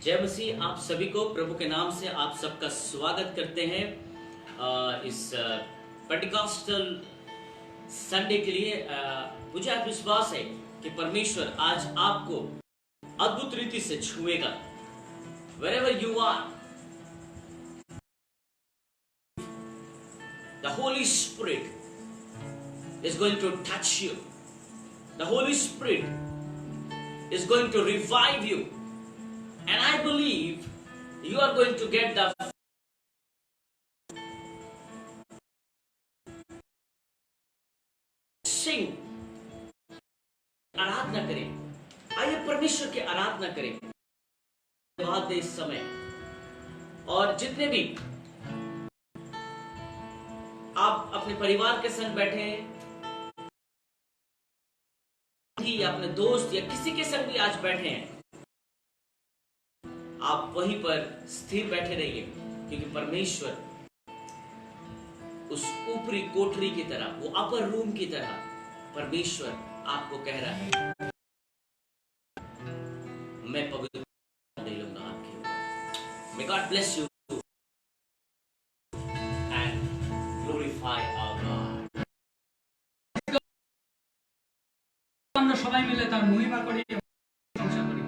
जय मसीह। आप सभी को प्रभु के नाम से आप सबका स्वागत करते हैं इस पेंटिकॉस्टल संडे के लिए। मुझे आज विश्वास है कि परमेश्वर आज आपको अद्भुत रीति से छुएगा। Wherever you are, the Holy Spirit is going to touch you. The Holy Spirit is going to revive you. And I believe you are going to get the sing. आराधना करें। आइए परमेश्वर की आराधना करें। धन्यवाद दे इस समय। और जितने भी आप अपने परिवार के संग बैठे हैं या अपने दोस्त या किसी के संग भी आज बैठे हैं, आप वहीं पर स्थिर बैठे रहिए, क्योंकि परमेश्वर उस ऊपरी कोठरी की तरह, वो अपर रूम की तरह परमेश्वर आपको कह रहा है, मैं पवित्र नहीं लूंगा आपके ऊपर। May God bless you and glorify our God. আমরা সবাই মিলে তার মহিমা করি, প্রশংসা করি।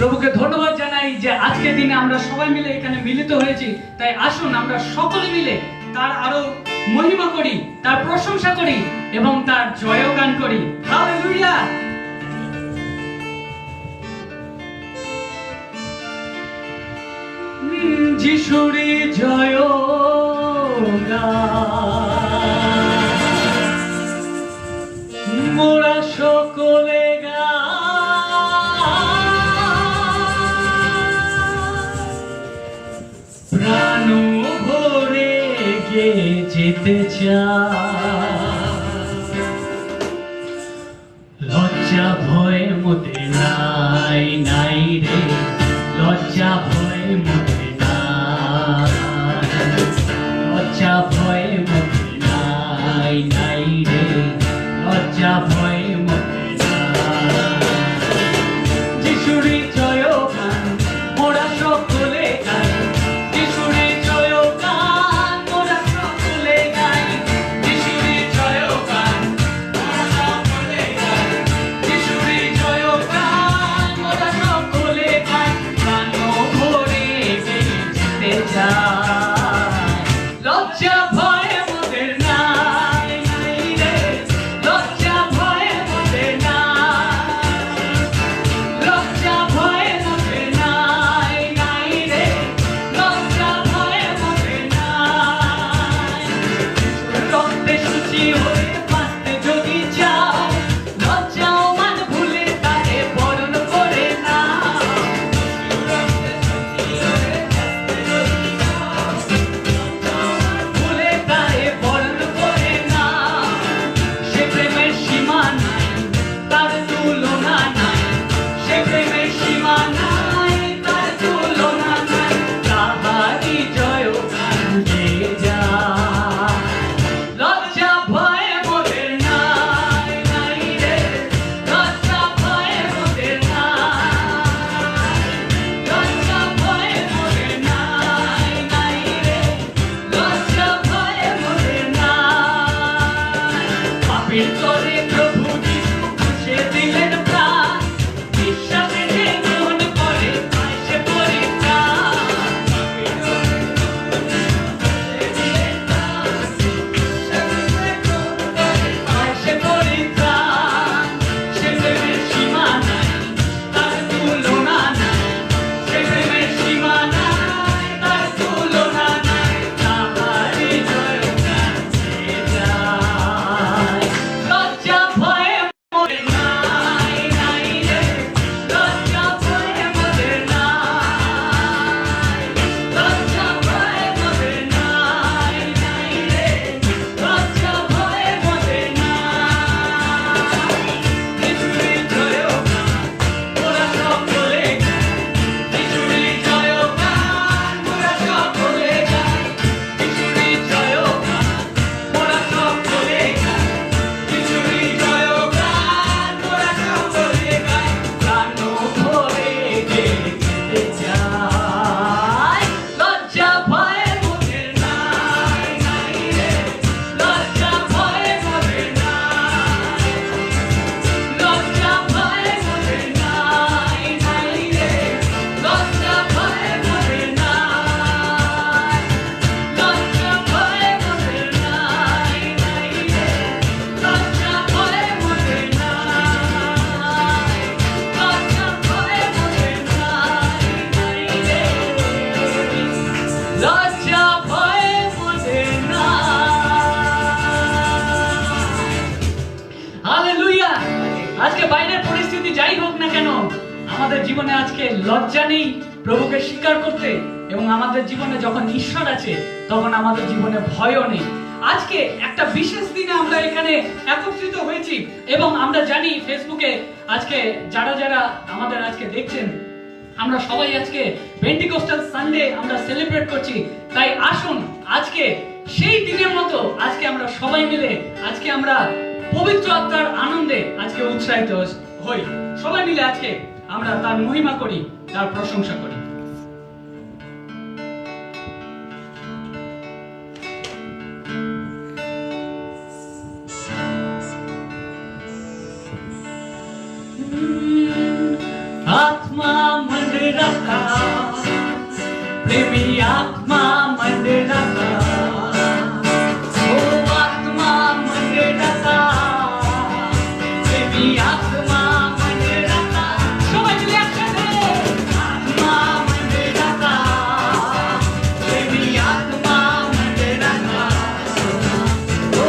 প্রভুকে ধন্যবাদ জানাই যে আজকের দিনে আমরা সবাই মিলে এখানে মিলিত হয়েছি। তাই আসুন আমরা সকলে মিলে তার আরো মহিমা করি, তার প্রশংসা করি এবং তার জয়গান করি। হালেলুয়া। যিশুরই জয়গান মোরা সকলে প্রাণ ভরে গে যেতে চাই, লজ্জা ভয় মতে নাই নাই রে, লজ্জা ভয় মতে নাই, লজ্জা ভয় মতে নাই নাই রে, লজ্জা ভয় মতে নাই। যিশুরই জয়গান মোরা সকলে গাই, যিশুরই জয়গান মোরা সকলে গাই, যিশুরই জয় গান গেয়ে যায়। লজ্জা ভয় মোদের নাই, নাই রে, লজ্জা ভয় মোদের নাই, লজ্জা ভয় মোদের নাই, নাই রে, লজ্জা ভয় মোদের নাই। পাপের তরে প্রভু যিশু খুশে দিলেন প্রাণ, বিশ্বাসে যে গ্রহণ করে পায় সে পরিত্রাণ। পাপের তরে দিলেন প্রাণ, পায় সে পরিত্রাণ। সে প্রেমের সীমা নাই, তার তুলনা নাই, সে প্রেমের সীমা নাই, তার তুলনা নাই। তাহারই জয় গান গেয়ে যায়। লজ্জা ভয়ে মোদের নাই, নাই রে, লজ্জা ভয়ে মোদের নাই, লজ্জা ভয়ে মোদের নাই, নাই রে, লজ্জা ভয়ে মোদের নাই। যিশুরই জয় গান মোরা সকলে গাই, যিশুরই জয় গান মোরা সকলে গাই, যিশুরই জয় গান মোরা সকলে গাই, যিশুরই জয় গান মোরা সকলে গাই। প্রাণ ভরে গেতে যাই। লজ্জা ভয়ে মোদের নাই, নাই রে, লজ্জা ভয়ে মোদের নাই, লজ্জা ভয়ে মোদের নাই, নাই রে, লজ্জা ভয়ে মোদের নাই, লজ্জা ভয়ে মোদের নাই, নাই রে, লজ্জা ভয়ে মোদের নাই, লজ্জা ভয়ে মোদের নাই, নাই রে, লজ্জা ভয়ে মোদের নাই। হালেলুয়া। আজকে বাইরের পরিস্থিতি যাই হোক না কেন, আমাদের জীবনে আজকে লজ্জা নেই প্রভুকে স্বীকার করতে, এবং আমাদের জীবনে যখন ঈশ্বর আছে তখন আমাদের জীবনে ভয়ও নেই। আজকে একটা বিশেষ দিনে আমরা এখানে একত্রিত হয়েছি, এবং আমরা জানি ফেসবুকে আজকে যারা যারা আমাদের আজকে দেখছেন, আমরা সবাই আজকে পেন্টিকস্টাল সানডে আমরা সেলিব্রেট করছি। তাই আসুন আজকে সেই দিনের মতো আজকে আমরা সবাই মিলে আজকে আমরা পবিত্র আত্মার আনন্দে আজকে উৎসাহিত হই। সবাই মিলে আজকে আমরা তার মহিমা করি, তার প্রশংসা করি। आत्मा मंदिराचा प्रेमी आत्मा मंदिराचा ओ आत्मा मंदिराचा प्रेमी आत्मा मंदिराचा সবাই মিলে একসাথে आत्मा मंदिराचा प्रेमी आत्मा मंदिराचा ओ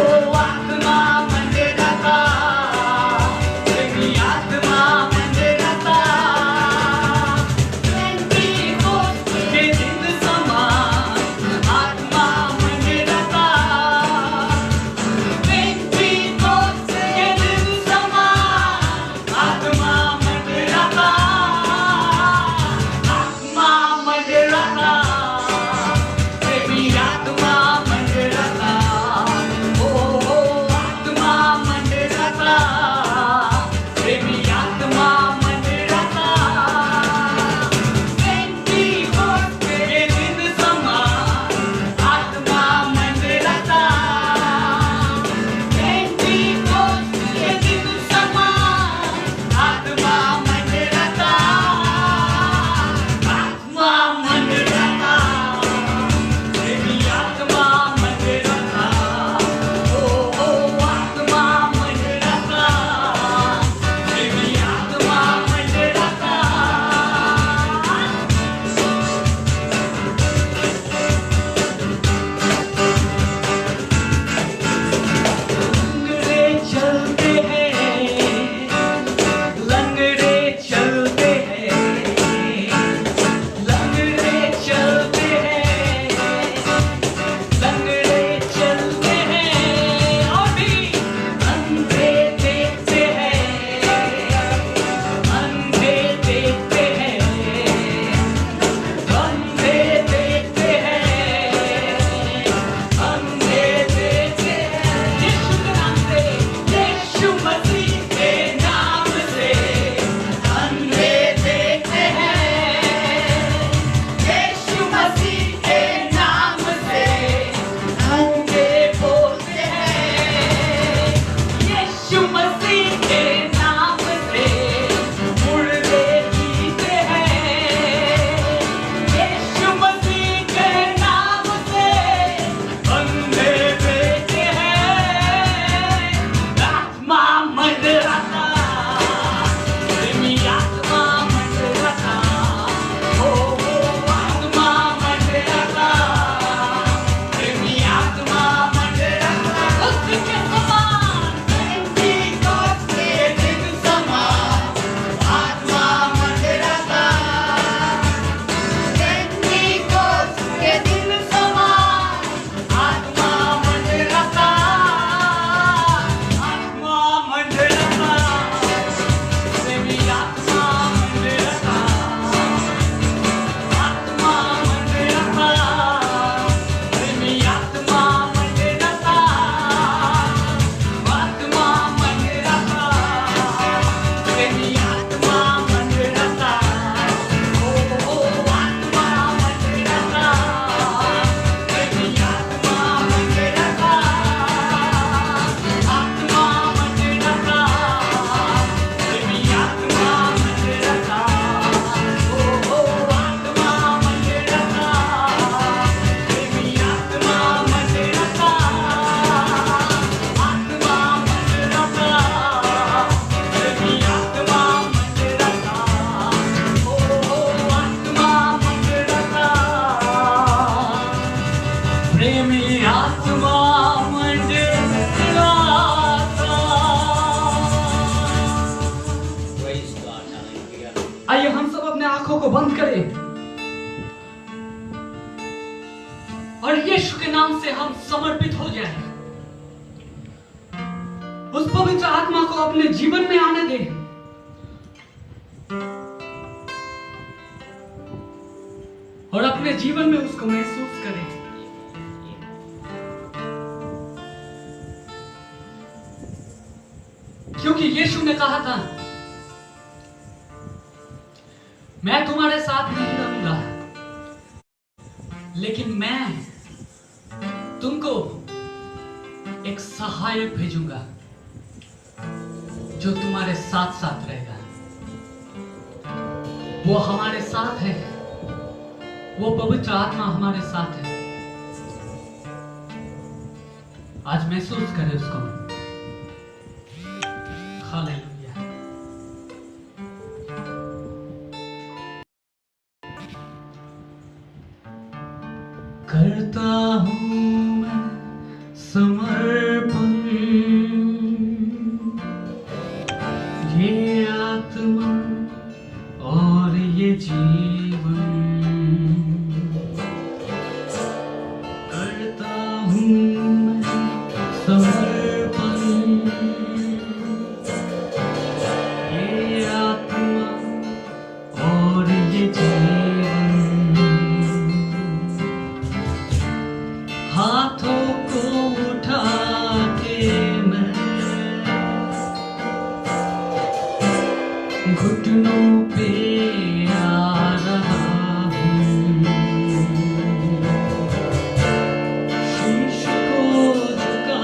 आत्मा मंदिराचा प्रेमी आत्मा मंदिराचा Pentecost के दिन समा प्रेमी आत्मा मंडलाता। Praise God, hallelujah. आइए हम सब अपने आंखों को बंद करें और यीशु के नाम से हम समर्पित हो जाएं। उस पवित्र आत्मा को अपने जीवन में आने दें और अपने जीवन में उसको महसूस करें। क्योंकि यीशु ने कहा था, मैं तुम्हारे साथ नहीं रहूंगा, लेकिन मैं तुमको एक सहायक भेजूंगा जो तुम्हारे साथ साथ रहेगा। वो हमारे साथ है, वो पवित्र आत्मा हमारे साथ है। आज महसूस करें उसको। हालेलुया। करता हूँ मैं समर्पण, ये आत्मा और ये जीवन करता हूँ मैं समर्पण, ये आत्मा और ये जीवन हाथों को उठा के मैं घुटनों पे आ रहा हूँ, शीश को झुका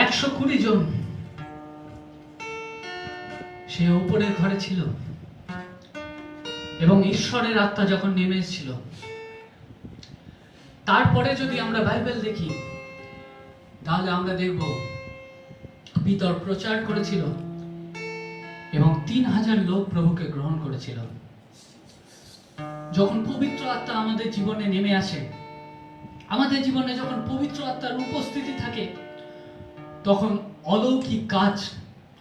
120 জন সে উপরের ঘরে ছিল এবং ঈশ্বরের আত্মা যখন নেমে এসেছিল, তারপরে যদি আমরা বাইবেল দেখি তাহলে আমরা দেখব পিতর প্রচার করেছিল এবং 3000 লোক প্রভুকে গ্রহণ করেছিল। যখন পবিত্র আত্মা আমাদের জীবনে নেমে আসে, আমাদের জীবনে যখন পবিত্র আত্মার উপস্থিতি থাকে, তখন অলৌকিক কাজ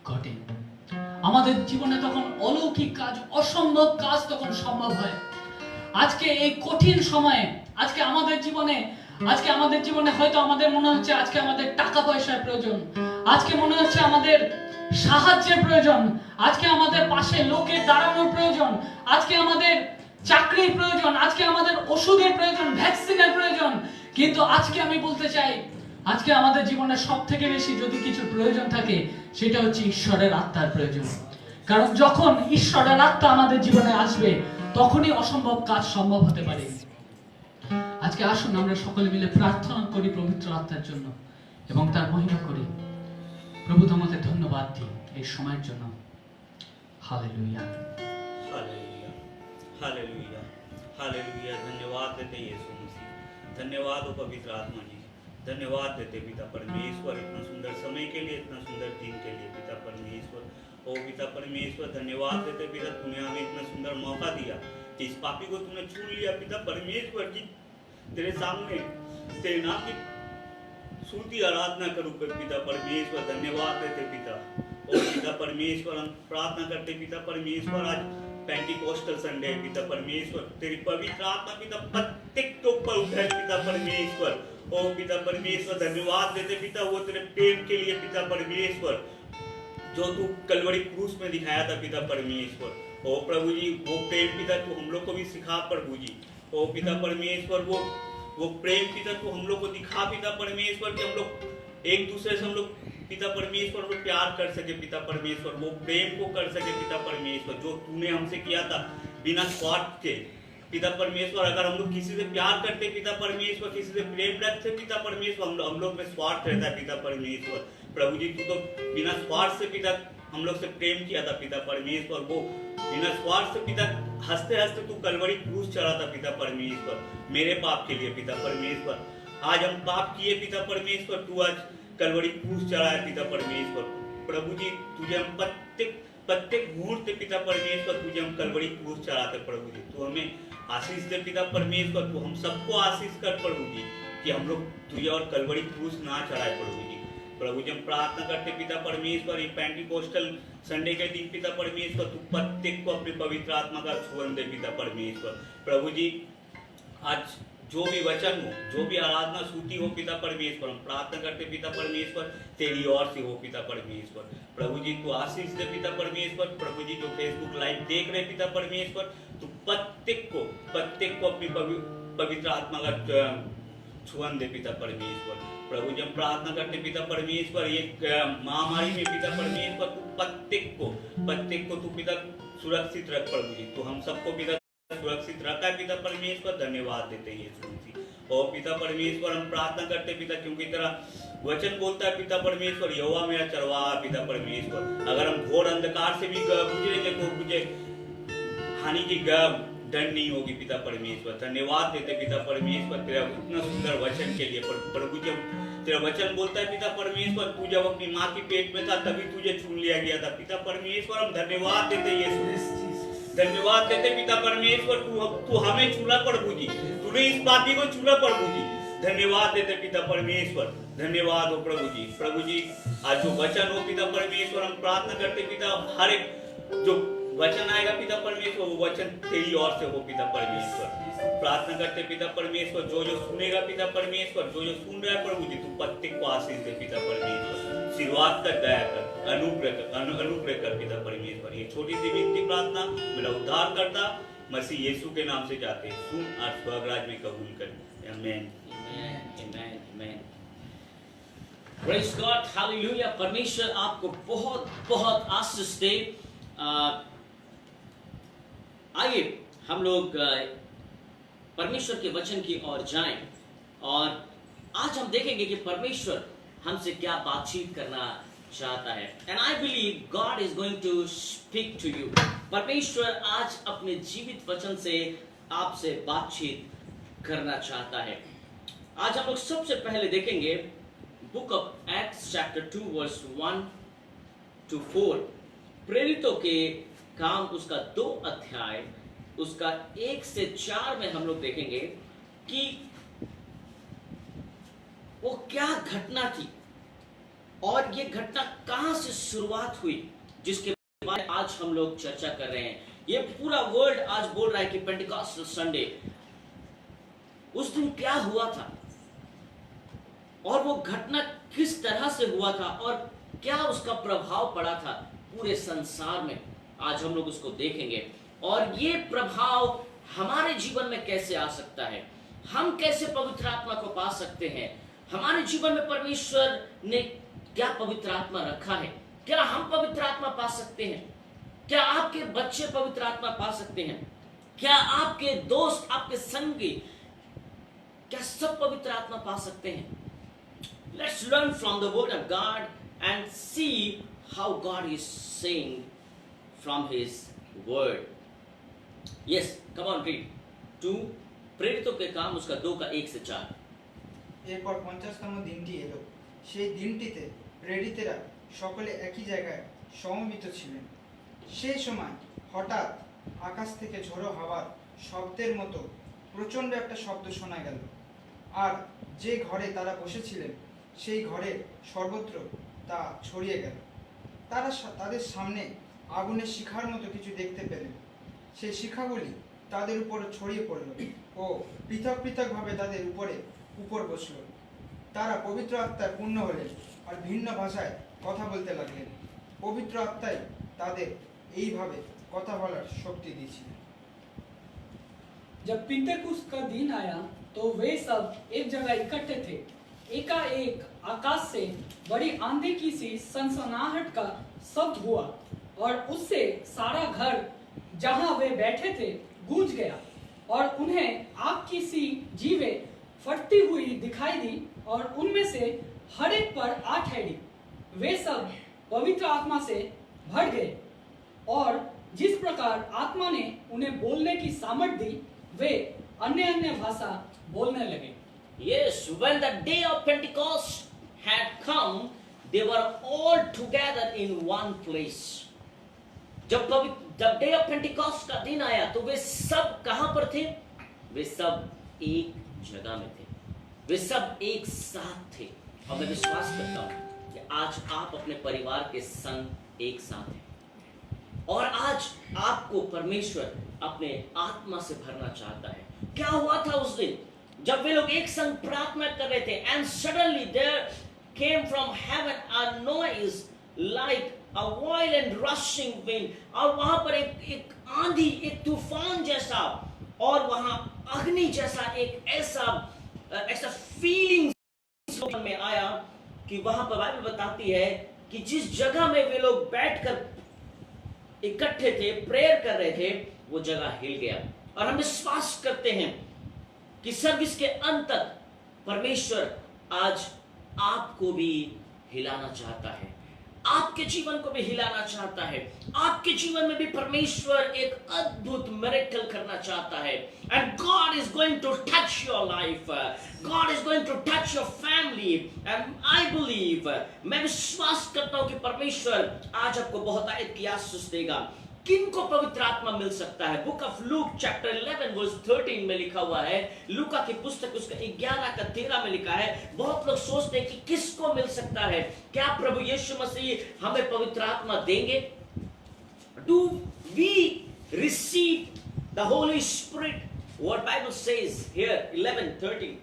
ঘটে। আমাদের জীবনে তখন অলৌকিক কাজ, অসম্ভব কাজ তখন সম্ভব হয়। আজকে এই কঠিন সময়ে, আজকে আমাদের জীবনে হয়তো আমাদের মনে হচ্ছে আজকে আমাদের টাকা পয়সার প্রয়োজন, আজকে মনে হচ্ছে আমাদের সাহায্যের প্রয়োজন, আজকে আমাদের পাশে লোকের দাঁড়ানোর প্রয়োজন, আজকে আমাদের চাকরির প্রয়োজন, আজকে আমাদের ওষুধের প্রয়োজন, ভ্যাকসিনের প্রয়োজন। কিন্তু আজকে আমি বলতে চাই, আজকে আমাদের জীবনে সব থেকে বেশি যদি কিছু প্রয়োজন থাকে, সেটা হচ্ছে ঈশ্বরের আত্মার প্রয়োজন। কারণ যখন ঈশ্বরের আত্মা আমাদের জীবনে আসবে, তখনই অসম্ভব কাজ সম্ভব হতে পারে। আজকে আসুন আমরা সকলে মিলে প্রার্থনা করি পবিত্র আত্মার জন্য এবং তার মহিমা করি। প্রভু তোমাকে ধন্যবাদ দিই এই সময়ের জন্য। Hallelujah hallelujah hallelujah hallelujah. धन्यवाद देते यीशु मसीह, धन्यवाद हो पवित्र आत्मा जी, धन्यवाद देते पिता परमेश्वर इतना सुंदर समय के लिए, इतना सुंदर दिन के लिए पिता परमेश्वर। ओ पिता परमेश्वर धन्यवाद देते पिता, तूने हमें इतना सुंदर मौका दिया कि इस पापी को तूने चुन लिया पिता परमेश्वर जी, तेरे सामने तेरे नाम की स्तुति आराधना करूं पिता परमेश्वर। धन्यवाद देते पिता। ओ पिता परमेश्वर हम प्रार्थना करते पिता परमेश्वर, आज पेंटिकोस्टल संडे पिता परमेश्वर, तेरी पवित्र आत्मा पिता प्रत्येक के ऊपर उठे पिता परमेश्वर। ओ पिता परमेश्वर धन्यवाद देते पिता, वो तेरे प्रेम के लिए पिता परमेश्वर जो तू कलवरी क्रूस में दिखाया था पिता परमेश्वर। ओ प्रभु जी वो प्रेम पिता तू हम लोग को भी सिखा प्रभु जी। ओ पिता परमेश्वर वो प्रेम पिता तू हम लोग को दिखा पिता परमेश्वर, कि हम लोग एक दूसरे से हम लोग पिता परमेश्वर को प्यार कर सके पिता परमेश्वर, वो प्रेम को कर सके पिता परमेश्वर जो तूने हमसे किया था बिना स्वार्थ के पिता परमेश्वर। अगर हम लोग किसी से प्यार करते पिता परमेश्वर, किसी से प्रेम रखते पिता परमेश्वर, हम लोग में स्वार्थ रहता है पिता परमेश्वर। प्रभु जी तू तो बिना स्वार्थ से पिता हम लोग से प्रेम किया था पिता परमेश्वर, वो बिना स्वार्थ से पिता हंसते हंसते तू कलवरी क्रूस चढ़ा था पिता परमेश्वर मेरे पाप के लिए पिता परमेश्वर। आज हम पाप किए पिता परमेश्वर, तू आज कलवरी क्रूस चढ़ा है पिता परमेश्वर। प्रभु जी तुझे हम प्रत्येक मुहूर्त पिता परमेश्वर तुझे हम कलवरी क्रूस चढ़ाते प्रभु जी। तू हमें आशीष दे पिता परमेश्वर, तू हम सबको आशीष कर प्रभु जी, कि हम लोग तुझे और कलवरी क्रूस ना चढ़ाए प्रभु जी। प्रभु जी हम प्रार्थना करते पिता परमेश्वर, ये पेंटिकोस्टल संडे के दिन पिता परमेश्वर तू प्रत्येक को अपनी पवित्र आत्मा का छुअन दे पिता परमेश्वर। प्रभु जी आज जो भी वचन हो, जो भी आराधना स्तुति हो पिता परमेश्वर, हम प्रार्थना करते पिता परमेश्वर तेरी ओर से हो पिता परमेश्वर। प्रभु जी तू आशीष दे पिता परमेश्वर। प्रभु जी जो फेसबुक लाइव देख रहे पिता परमेश्वर, तू प्रत्येक को अपनी पवित्र आत्मा का छुअन दे पिता परमेश्वर। प्रभु जी हम प्रार्थना करते पिता परमेश्वर, ये महामारी में पिता परमेश्वर तू प्रत्येक को तू पिता सुरक्षित रख प्रभु जी। तू हम सबको पिता सुरक्षित रखा है पिता परमेश्वर। धन्यवाद देते हैं यीशु मसीह। और पिता परमेश्वर हम प्रार्थना करते पिता, क्योंकि तेरा वचन बोलता है पिता परमेश्वर, यहोवा मेरा चरवाहा पिता परमेश्वर। अगर हम घोर अंधकार से भी गुजरेंगे तो मुझे हानि की डर नहीं होगी पिता परमेश्वर। धन्यवाद देते पिता परमेश्वर तेरा इतना सुंदर वचन के लिए। प्रभु जी तेरा वचन बोलता है पिता परमेश्वर, तू जब अपनी माँ की पेट में था तभी तुझे चुन लिया गया था पिता परमेश्वर। हम धन्यवाद देते यीशु, धन्यवाद देते पिता परमेश्वर, तू हमें चुना प्रभु जी, तूने इस पापी को चुना प्रभु जी। धन्यवाद देते पिता परमेश्वर, धन्यवाद हो प्रभु जी। प्रभु जी आज जो वचन हो पिता परमेश्वर, हम प्रार्थना करते पिता हर एक जो वचन आएगा पिता परमेश्वर, वो वचन तेरी ओर से हो पिता परमेश्वर। प्रार्थना करते पिता परमेश्वर, जो सुनेगा पिता परमेश्वर, जो सुन रहा है प्रभु जी, तू प्रत्येक को आशीष दे पिता परमेश्वर, आशीर्वाद कर, दया कर, अनुग्रह कर पिता परमेश्वर। ये छोटी सी विनती प्रार्थना मेरा उद्धार करता मसीह यीशु के नाम से जाते हैं, सुन आज स्वर्गराज में कबूल कर। आमीन आमीन आमीन। Praise God, hallelujah. परमेश्वर आपको बहुत बहुत आशीष दे। आइए हम लोग परमेश्वर के वचन की ओर जाएं और आज हम देखेंगे कि परमेश्वर हमसे क्या बातचीत करना चाहता है। And I believe God is going to speak to you. परमेश्वर आज अपने जीवित वचन से आपसे बातचीत करना चाहता है। आज हम लोग सबसे पहले देखेंगे book of Acts chapter 2 verse 1 to 4। प्रेरितों के काम उसका 2 अध्याय उसका 1 से 4 में हम लोग देखेंगे कि वो क्या घटना थी और ये घटना कहां से शुरुआत हुई, जिसके बारे में आज हम लोग चर्चा कर रहे हैं। ये पूरा वर्ल्ड आज बोल रहा है कि पेंटिकॉस्टल संडे, उस दिन क्या हुआ था और वो घटना किस तरह से हुआ था और क्या उसका प्रभाव पड़ा था पूरे संसार में। आज हम लोग उसको देखेंगे और ये प्रभाव हमारे जीवन में कैसे आ सकता है, हम कैसे पवित्र आत्मा को पा सकते हैं, हमारे जीवन में परमेश्वर ने क्या पवित्र आत्मा रखा है, क्या हम पवित्र आत्मा पा सकते हैं, क्या आपके बच्चे पवित्र आत्मा पा सकते हैं, क्या आपके दोस्त, आपके संगी, क्या सब पवित्र आत्मा पा सकते हैं। Let's learn from the word of God and see how God is saying from his word. Yes, come on, read 2 প্রেরিতোं के काम उसका 2 का 1 से 4। এরপর 50তম দিনটি এলো, সেই দিনটিতে প্রেরিতেরা সকলে একই জায়গায় সমবেত ছিলেন। সেই সময় হঠাৎ আকাশ থেকে ঝোড়ো হাওয়ার শব্দের মতো প্রচণ্ড একটা শব্দ শোনা গেল, আর যে ঘরে তারা বসেছিলেন সেই ঘরে সর্বত্র তা ছড়িয়ে গেল। তারা তাদের সামনে আগুনের শিখার মতো কিছু দেখতে পেলেন। সেই শিখাগুলি তাদের উপর ছড়িয়ে পড়ল ও পৃথক পৃথকভাবে তাদের উপর বসল। তারা পবিত্র আত্মায় পূর্ণ হলেন আর ভিন্ন ভাষায় কথা বলতে লাগলেন। পবিত্র আত্মাই তাদের এইভাবে কথা বলার শক্তি দিয়েছিলেন। जब पिंतेकुस्त का दिन आया तो वे सब एक जगह इकट्ठे थे। एकाएक आकाश से बड़ी आंधी की सी सनसनाहट का शब्द हुआ और उससे सारा घर जहां वे बैठे थे गूंज गया और उन्हें आग की सी जीवें फटती हुई दिखाई दी और उनमें से हर एक पर आ ठहरी। वे सब पवित्र आत्मा से भर गए और जिस प्रकार आत्मा ने उन्हें बोलने की सामर्थ दी वे अन्य अन्य भाषा बोलने लगे। Yes, when the day of Pentecost had come, they were all together in one place. जब डे ऑफ पेंटिकॉस्ट का दिन आया तो वे सब कहां पर थे? वे सब एक जगह में थे, वे सब एक साथ थे। और मैं विश्वास करता हूं कि आज आप अपने परिवार के संग एक साथ हैं और आज आपको परमेश्वर अपने आत्मा से भरना चाहता है। क्या हुआ था उस दिन जब वे लोग एक संग प्रार्थना कर रहे थे? And suddenly there came from heaven a noise like a violent rushing wind, और वहां पर एक आंधी, एक तूफान जैसा और वहां अग्नि जैसा एक ऐसा फीलिंग में आया कि वहां पर बाइबल बताती है कि जिस जगह में वे लोग बैठकर इकट्ठे थे, प्रेयर कर रहे थे, वो जगह हिल गया। और हम विश्वास करते हैं कि सर्विस के अंत तक परमेश्वर आज आपको भी हिलाना चाहता है, आपके जीवन को भी हिलाना चाहता है। आपके जीवन में भी परमेश्वर एक अद्भुत मिरेकल करना चाहता है। And God is going to touch your life, God is going to touch your family. And I believe, मैं विश्वास करता हूं कि परमेश्वर आज आपको बहुत एक आशीष देगा। किनको पवित्र आत्मा मिल सकता है? Book of Luke chapter 11 verse 13 में लिखा हुआ है। लूका की पुस्तक उसका 11 का 13 में लिखा है। बहुत लोग सोचते हैं कि किसको मिल सकता है? क्या प्रभु यीशु मसीह हमें पवित्र आत्मा देंगे? Do we receive the Holy Spirit? What Bible says here 11:13।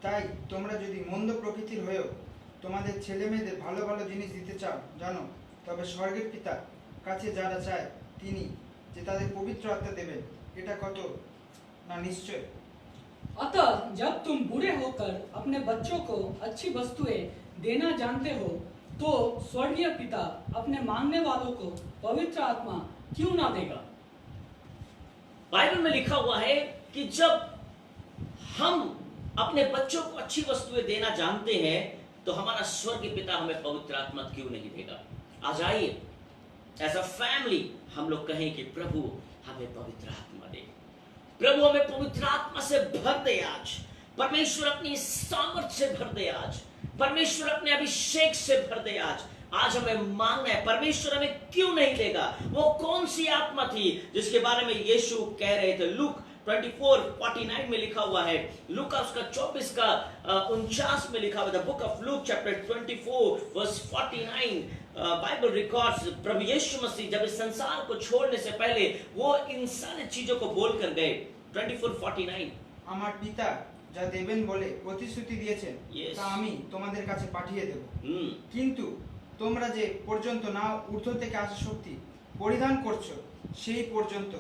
তাই তোমরা যদি মন্দ প্রকৃতির হয়েও তোমাদের ছেলে মেয়েদের ভালো ভালো জিনিস দিতে চাও জানো, তবে স্বর্গের পিতা কাছে যারা চায় তিনি যে তাদের পবিত্র আত্মা দেবেন, এটা কত না নিশ্চয়। अतः जब तुम बुरे होकर अपने बच्चों को अच्छी वस्तुएं देना जानते हो तो स्वर्गीय पिता अपने मांगने वालों को पवित्र आत्मा क्यों ना देगा। बाइबल में लिखा हुआ है कि जब हम अपने बच्चों को अच्छी वस्तुएं देना जानते हैं, तो हमारा स्वर्गीय पिता हमें पवित्र आत्मा क्यों नहीं देगा? आज आइए एज अ फैमिली हम लोग कहें कि प्रभु हमें पवित्र आत्मा दे, प्रभु हमें पवित्र आत्मा से भर दे। आज परमेश्वर अपनी सामर्थ से भर दे, आज परमेश्वर अपने अभिषेक से भर दे। आज हमें मांगना है, परमेश्वर हमें क्यों नहीं देगा? वो कौन सी आत्मा थी जिसके बारे में यीशु कह रहे थे? लूक 24:49 में लिखा हुआ है, लूका उसका 24 का 49 में लिखा हुआ था। Book of Luke chapter 24:49 Bible records प्रभु यीशु मसीह जब इस संसार को छोड़ने से पहले वो इन सारी चीजों को बोल कर गए। 24:49 আমার পিতা যা দেবেন বলে প্রতিশ্রুতি দিয়েছেন Yes. তা আমি তোমাদের কাছে পাঠিয়ে দেব, हम्म কিন্তু তোমরা যে পর্যন্ত না ঊর্ধ্ব থেকে আসা শক্তি পরিধান করছো সেই পর্যন্ত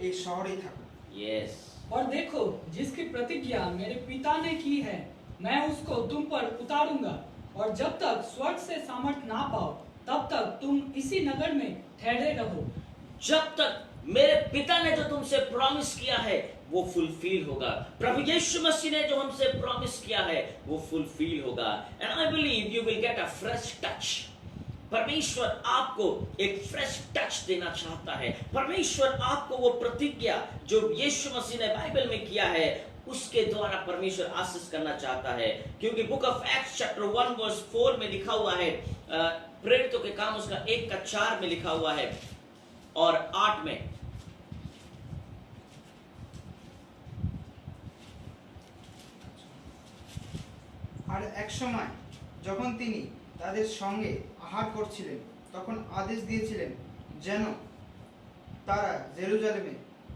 এই শহরেই থাকো। यस और देखो, जिसकी प्रतिज्ञा मेरे पिता ने की है, मैं उसको तुम पर उतारूंगा, और जब तक स्वर्ग से सामर्थ ना पाओ तब तक तुम इसी नगर में ठहरे रहो। जब तक मेरे पिता ने जो तुमसे प्रॉमिस किया है वो फुलफिल होगा। प्रभु यीशु मसीह ने जो हमसे प्रॉमिस किया है वो फुलफिल होगा। And I believe you will get a fresh touch. परमेश्वर आपको एक फ्रेश टच देना चाहता है। परमेश्वर आपको वो प्रतिज्ञा जो यीशु मसीह ने बाइबल में किया है उसके द्वारा परमेश्वर आशीष करना चाहता है। क्योंकि बुक ऑफ एक्ट्स चैप्टर 1:4 में लिखा हुआ है, प्रेरितों के काम उसका 1:4 में लिखा हुआ है और 8 में, আর এক সময় যখন তিনি তাদের সঙ্গে আহার করছিলেন তখন আদেশ দিয়েছিলেন যেন তারা জেরুজালেমে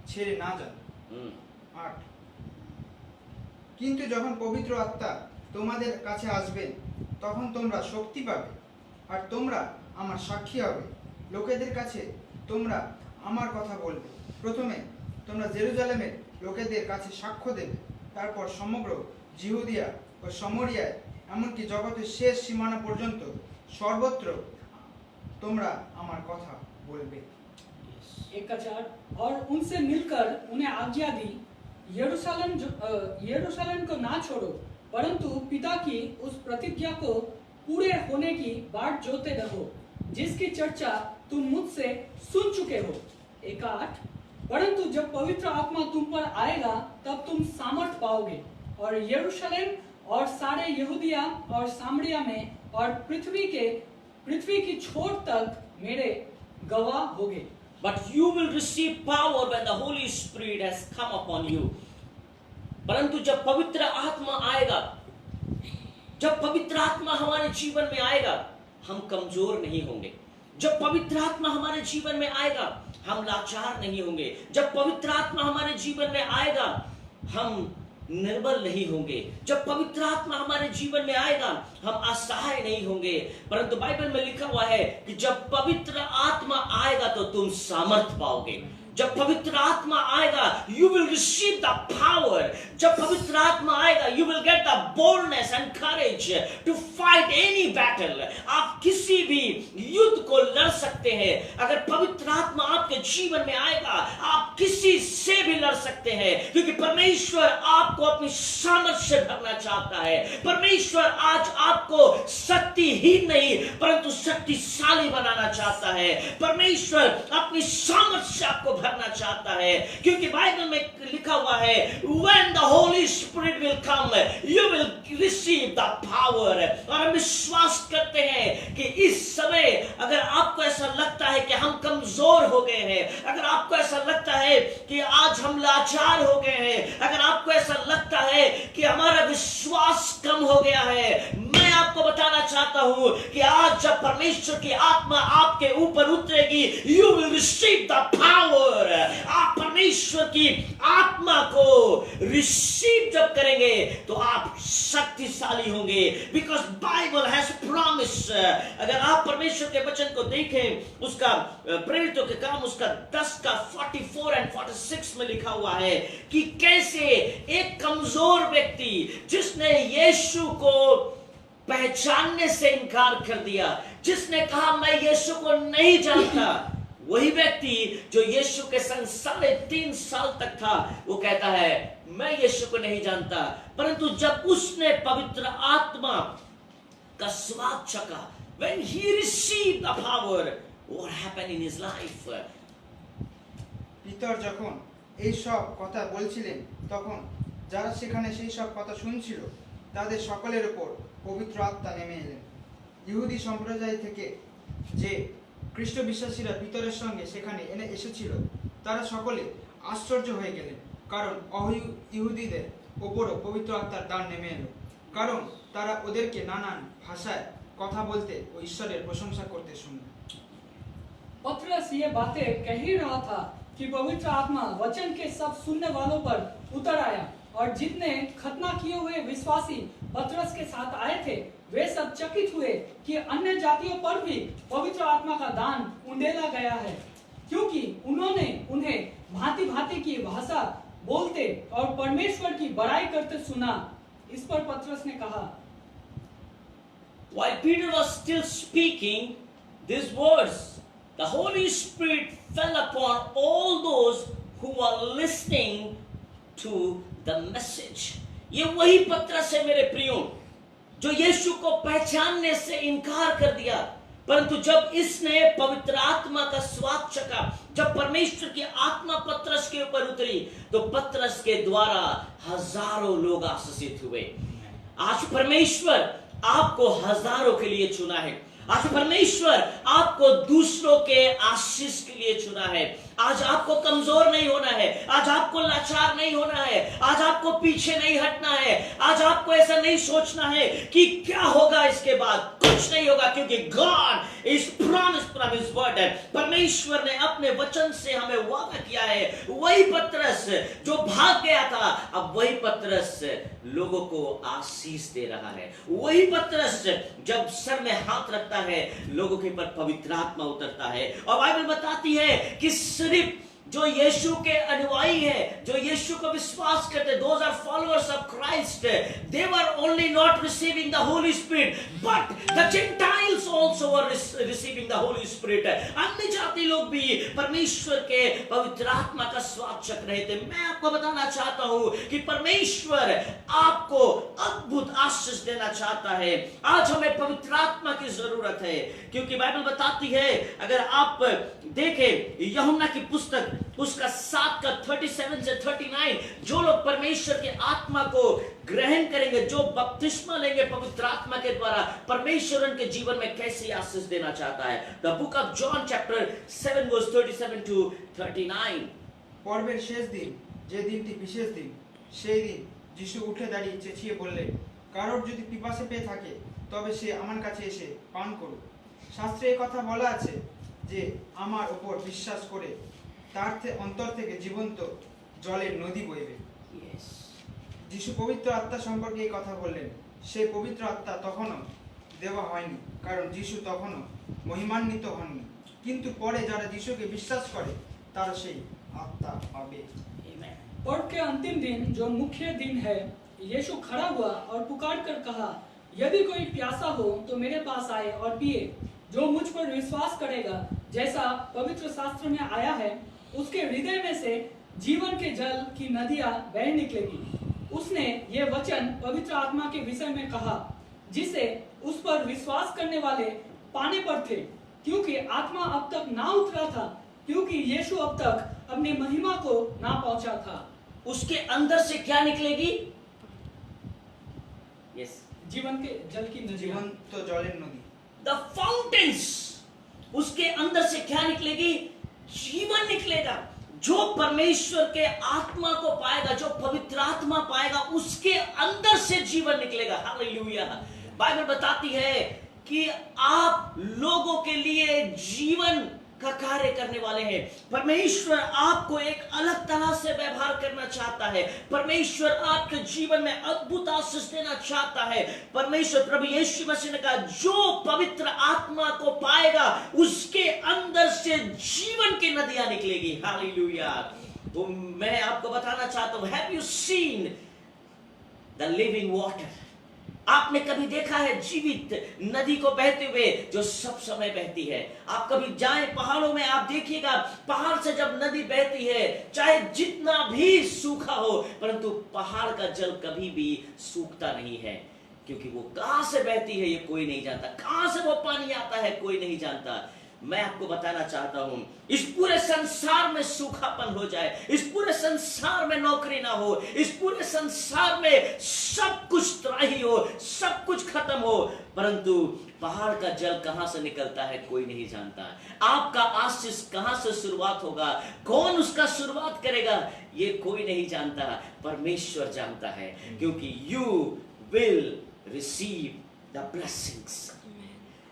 ছেড়ে না যান। 8 কিন্তু যখন পবিত্র আত্মা তোমাদের কাছে আসবেন তখন তোমরা শক্তি পাবে, আর তোমরা আমার সাক্ষী হবে। লোকেদের কাছে তোমরা আমার কথা বলবে। প্রথমে তোমরা জেরুজালেমের লোকেদের কাছে সাক্ষ্য দেবে, তারপর সমগ্র জিহুদিয়া ও সমরিয়ায় এমনকি জগতের শেষ সীমানা পর্যন্ত সর্বত্র তোমরা আমার কথা বলবে। 1:4 और उनसे मिलकर उन्हें आज्ञा दी, यरूशलेम को ना छोड़ो, परंतु पिता की उस प्रतिज्ञा को पूरे होने की बाट जोते रहो, जिसकी चर्चा तुम मुझसे सुन चुके हो। 1:8 परंतु जब पवित्र आत्मा तुम पर आएगा तब तुम सामर्थ पाओगे, और यरूशलेम और सारे यहूदिया और सामरिया में और पृथ्वी की छोर तक मेरे गवाह होगे। but you will receive power when the Holy Spirit has come upon you। परंतु जब पवित्र आत्मा आएगा, जब पवित्र आत्मा हमारे जीवन में आएगा हम कमजोर नहीं होंगे। जब पवित्र आत्मा हमारे जीवन में आएगा हम लाचार नहीं होंगे। जब पवित्र आत्मा हमारे जीवन में आएगा हम निर्बल नहीं होंगे। जब पवित्र आत्मा हमारे जीवन में आएगा हम असहाय नहीं होंगे। परंतु बाइबल में लिखा हुआ है कि जब पवित्र आत्मा आएगा तो तुम सामर्थ पाओगे। जब पवित्र आत्मा आएगा you will receive the power। जब पवित्र आत्मा आएगा you will get the boldness and courage to fight any battle। आप किसी भी युद्ध को लड़ सकते हैं। अगर पवित्र आत्मा आपके जीवन में आएगा आप किसी से भी लड़ सकते हैं, क्योंकि परमेश्वर आपको अपनी सामर्थ्य से भरना चाहता है। परमेश्वर आज आपको शक्तिहीन नहीं परंतु शक्तिशाली बनाना चाहता है। परमेश्वर अपनी सामर्थ्य से आपको भरना चाहता है, क्योंकि बाइबल में लिखा हुआ है when the Holy Spirit will come you will receive the power। और हम विश्वास करते हैं कि इस समय अगर आपको ऐसा लगता है कि हम कमजोर हो गए हैं, अगर आपको ऐसा लगता है कि आज हम लाचार हो गए हैं, अगर आपको ऐसा लगता है कि हमारा विश्वास कम हो गया है, मैं आपको बताना चाहता हूं कि आज जब परमेश्वर की आत्मा आपके ऊपर उतरेगी you will receive the power। आप परमेश्वर की आत्मा को रिसीव जब करेंगे तो आप शक्तिशाली होंगे, बिकॉज बाइबल हैज प्रॉमिस। अगर आप परमेश्वर के वचन को देखें उसका प्रेरितों के काम उसका 10:44 और 46 में लिखा हुआ है कि कैसे एक कमजोर व्यक्ति जिसने यीशु को पहचानने से इनकार कर दिया, जिसने कहा मैं यीशु को नहीं जानता, वही व्यक्ति जो यीशु के संग 3.5 साल तक था, वो कहता है मैं यीशु को नहीं जानता, परंतु जब उसने पवित्र आत्मा का स्वाद चखा, when he received the power, what happened in his life? Peter যখন এই সব কথা বলছিলেন, তখন যারা সেখানে সেই সব কথা শুনছিল তাদের সকলের উপর পবিত্র আত্মা নেমে এলেন। ইহুদি সম্প্রদায় থেকে যে খ্রিস্ট বিশ্বাসীরা পিতরের সঙ্গে সেখানে এসেছিল, তারা সকলে আশ্চর্য হয়ে গেলেন, কারণ ইহুদিদের ওপরও পবিত্র আত্মার দান নেমে এলো, কারণ তারা ওদেরকে নানান ভাষায় কথা বলতে ও ঈশ্বরের প্রশংসা করতে শুনল। पतरस ये बातें कह ही रहा था कि पवित्र आत्मा वचन के सब सुनने वालों पर उतर आया, और जितने खतना किए हुए विश्वासी पतरस के साथ आए थे वे सब चकित हुए कि अन्य जातियों पर भी पवित्र आत्मा का दान उंडेला गया है, क्योंकि उन्होंने उन्हें भांति भांति की भाषा बोलते और परमेश्वर की बड़ाई करते सुना। इस पर पतरस ने कहा, While Peter was still speaking these words, the Holy Spirit fell upon all those who were listening to the message. ये वही पतरस है मेरे प्रियो, जो यीशु को पहचानने से इनकार कर दिया, परंतु जब इसने पवित्र आत्मा का स्वाद चखा, जब परमेश्वर की आत्मा पतरस के ऊपर उतरी, तो पतरस के द्वारा हजारों लोग आशीषित हुए। आज परमेश्वर आपको हजारों के लिए चुना है। आज परमेश्वर आपको दूसरों के आशीष के लिए चुना है। आज आपको कमजोर नहीं होना है, आज आपको लाचार नहीं होना है, आज आपको पीछे नहीं हटना है, आज आपको ऐसा नहीं सोचना है कि क्या होगा इसके बाद। कुछ नहीं होगा, क्योंकि God is promise from his word. परमेश्वर ने अपने वचन से हमें वादा किया है। वही पतरस जो भाग गया था, अब वही पतरस लोगों को आशीष दे रहा है। वही पतरस जब सर में हाथ रखता है, लोगों के ऊपर पवित्र आत्मा उतरता है। और बाइबल बताती है कि सिर्फ जो यीशु के अनुयायी है, जो यीशु को विश्वास करते, those are followers of Christ, they were only not receiving the Holy Spirit, but the Gentiles also were receiving the Holy Spirit. अन्य जाति लोग भी परमेश्वर के पवित्र आत्मा का स्वाद चख रहे थे। मैं आपको बताना चाहता हूं कि परमेश्वर आपको अद्भुत आशीष देना चाहता है। आज हमें पवित्र आत्मा की जरूरत है, क्योंकि बाइबल बताती है, अगर आप देखें यूहन्ना की पुस्तक उसका 7:37 से 39, जो लोग परमेश्वर के आत्मा को ग्रहण करेंगे, जो बपतिस्मा लेंगे पवित्र आत्मा के द्वारा, परमेश्वर उनके जीवन में कैसे आशीष देना चाहता है। The book of John chapter 7 verse 37 to 39। পর্বের শেষ দিন, যে দিনটি বিশেষ দিন, সেই দিন যিশু উঠে দাঁড়িয়ে চেঁচিয়ে বললেন, কারোর যদি পিপাসা পেয়ে থাকে তবে সে আমার কাছে এসে পান করুক। শাস্ত্রে এই কথা বলা আছে যে আমার উপর বিশ্বাস করে তার অন্তর থেকে জীবন্ত জলের নদী বইবে। যিশু পবিত্র আত্মা সম্পর্কে এই কথা বললেন। সেই পবিত্র আত্মা তখনও দেওয়া হয়নি, কারণ যিশু তখনও মহিমান্বিত হননি, কিন্তু পরে যারা যিশুকে বিশ্বাস করে তারা সেই আত্মা পাবে। पर्व के अंतिम दिन, जो मुख्य दिन है, यीशु खड़ा हुआ और पुकार कर कहा, यदि कोई प्यासा हो तो मेरे पास आए और पिए। जो मुझ पर विश्वास करेगा, जैसा पवित्र शास्त्र में आया है, उसके हृदय में से जीवन के जल की नदियां बह निकलेगी। उसने ये वचन पवित्र आत्मा के विषय में कहा, जिसे उस पर विश्वास करने वाले पाने पर थे, क्योंकि आत्मा अब तक ना उतरा था, क्योंकि यीशु अब तक अपनी महिमा को ना पहुंचा था। उसके अंदर से क्या निकलेगी? यस, जीवन के जल की नदियां। জীবন্ত জলের নদী। The fountains. उसके अंदर से क्या निकलेगी? जीवन निकलेगा। जो परमेश्वर के आत्मा को पाएगा, जो पवित्र आत्मा पाएगा, उसके अंदर से जीवन निकलेगा। हालेलुया। बाइबल बताती है कि आप लोगों के लिए जीवन का कार्य करने वाले हैं। परमेश्वर आपको एक अलग तरह से व्यवहार करना चाहता है। परमेश्वर आपके जीवन में अद्भुत आशीष देना चाहता है। परमेश्वर प्रभु यीशु मसीह ने कहा, जो पवित्र आत्मा को पाएगा उसके अंदर से जीवन की नदियां निकलेगी। हालेलुया। तो मैं आपको बताना चाहता हूं, have you seen the living water? आपने कभी देखा है जीवित नदी को बहते हुए जो सब समय बहती है? आप कभी जाएं पहाड़ों में, आप देखिएगा पहाड़ से जब नदी बहती है, चाहे जितना भी सूखा हो, परंतु पहाड़ का जल कभी भी सूखता नहीं है, क्योंकि वो कहां से बहती है ये कोई नहीं जानता, कहां से वो पानी आता है कोई नहीं जानता। मैं आपको बताना चाहता हूं, इस पूरे संसार में सूखापन हो जाए, इस पूरे संसार में नौकरी ना हो, इस पूरे संसार में सब कुछ त्राही हो, सब कुछ खत्म हो, परंतु पहाड़ का जल कहां से निकलता है कोई नहीं जानता। आपका आशीष कहां से शुरुआत होगा, कौन उसका शुरुआत करेगा, ये कोई नहीं जानता, परमेश्वर जानता है, क्योंकि you will receive the blessings.